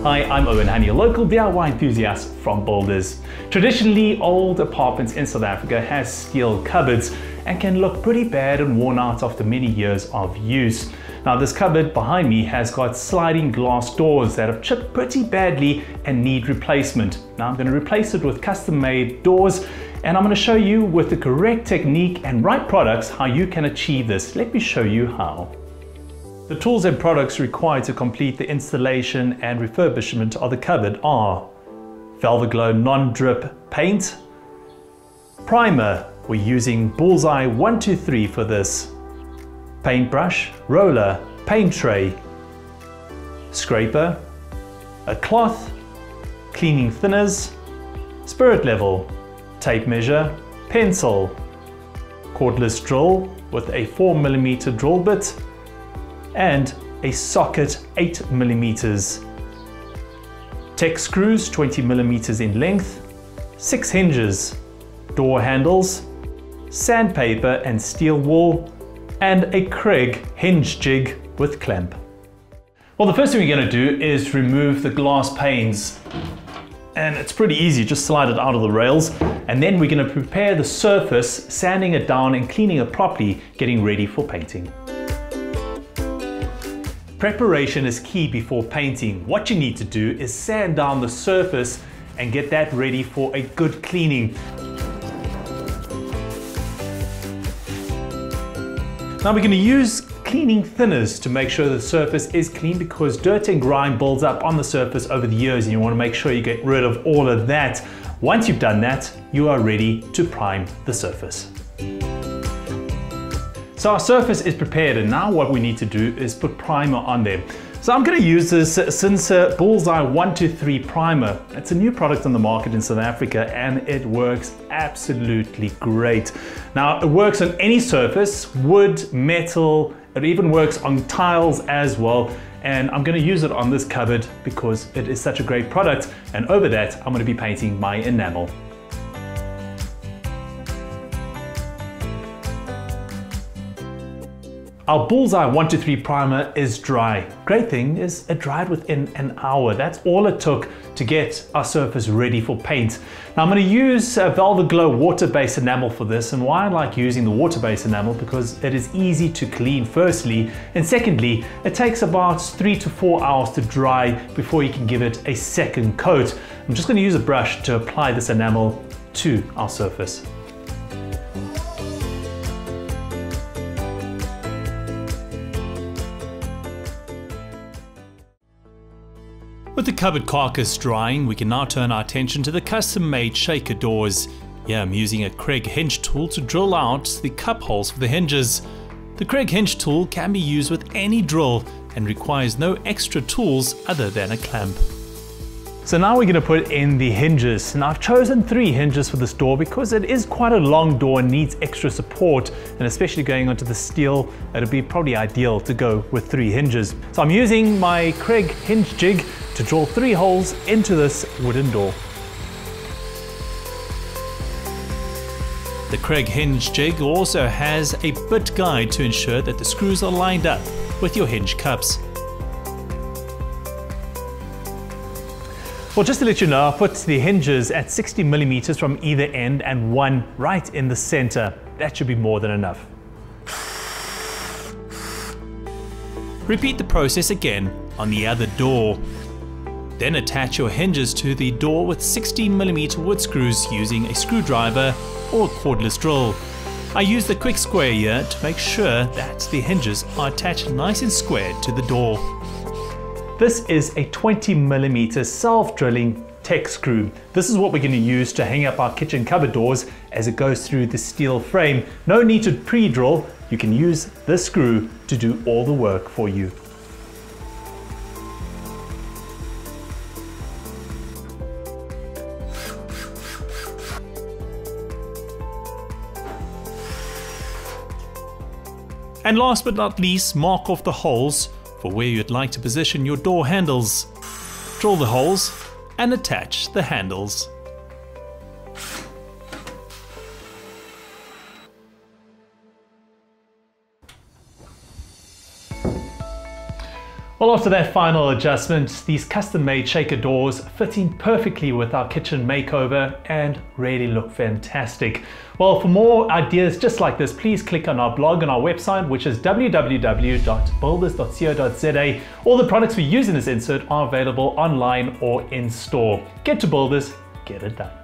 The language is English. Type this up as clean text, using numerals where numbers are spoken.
Hi, I'm Owen Honey, a local DIY enthusiast from Builders. Traditionally, old apartments in South Africa has steel cupboards and can look pretty bad and worn out after many years of use. Now this cupboard behind me has got sliding glass doors that have chipped pretty badly and need replacement. Now I'm going to replace it with custom-made doors, and I'm going to show you with the correct technique and right products how you can achieve this. Let me show you how. The tools and products required to complete the installation and refurbishment of the cupboard are Velvet Glow non-drip paint, primer, we're using Bullseye 123 for this, paintbrush, roller, paint tray, scraper, a cloth, cleaning thinners, spirit level, tape measure, pencil, cordless drill with a 4mm drill bit, and a socket 8mm, Tech screws 20mm in length, 6 hinges, door handles, sandpaper and steel wool, and a Kreg hinge jig with clamp. Well, the first thing we're going to do is remove the glass panes, and it's pretty easy, just slide it out of the rails, and then we're going to prepare the surface, sanding it down and cleaning it properly, getting ready for painting. Preparation is key before painting. What you need to do is sand down the surface and get that ready for a good cleaning. Now we're going to use cleaning thinners to make sure the surface is clean, because dirt and grime builds up on the surface over the years and you want to make sure you get rid of all of that. Once you've done that, you are ready to prime the surface. So our surface is prepared, and now what we need to do is put primer on there. So I'm going to use this Bullseye 123 primer. It's a new product on the market in South Africa and it works absolutely great. Now it works on any surface, wood, metal, it even works on tiles as well. And I'm going to use it on this cupboard because it is such a great product, and over that I'm going to be painting my enamel. Our Bullseye 123 primer is dry. Great thing is it dried within an hour. That's all it took to get our surface ready for paint. Now I'm going to use Velvet Glow water-based enamel for this, and why I like using the water-based enamel, because it is easy to clean firstly, and secondly it takes about 3 to 4 hours to dry before you can give it a second coat. I'm just going to use a brush to apply this enamel to our surface. With the cupboard carcass drying, we can now turn our attention to the custom-made shaker doors. Here I'm using a Kreg hinge tool to drill out the cup holes for the hinges. The Kreg hinge tool can be used with any drill and requires no extra tools other than a clamp. So now we're going to put in the hinges. Now I've chosen 3 hinges for this door because it is quite a long door and needs extra support, and especially going onto the steel, it'd be probably ideal to go with 3 hinges. So I'm using my Kreg hinge jig to drill 3 holes into this wooden door. The Kreg hinge jig also has a bit guide to ensure that the screws are lined up with your hinge cups. Well, just to let you know, I put the hinges at 60mm from either end and 1 right in the center. That should be more than enough. Repeat the process again on the other door. Then attach your hinges to the door with 16mm wood screws using a screwdriver or a cordless drill. I use the quick square here to make sure that the hinges are attached nice and square to the door. This is a 20mm self-drilling Tech screw. This is what we're going to use to hang up our kitchen cupboard doors as it goes through the steel frame. No need to pre-drill, you can use this screw to do all the work for you. And last but not least, mark off the holes for where you'd like to position your door handles. Drill the holes and attach the handles. Well, after that final adjustment, these custom-made shaker doors fit in perfectly with our kitchen makeover and really look fantastic. Well, for more ideas just like this, please click on our blog on our website, which is www.builders.co.za. All the products we use in this insert are available online or in store. Get to Builders, get it done.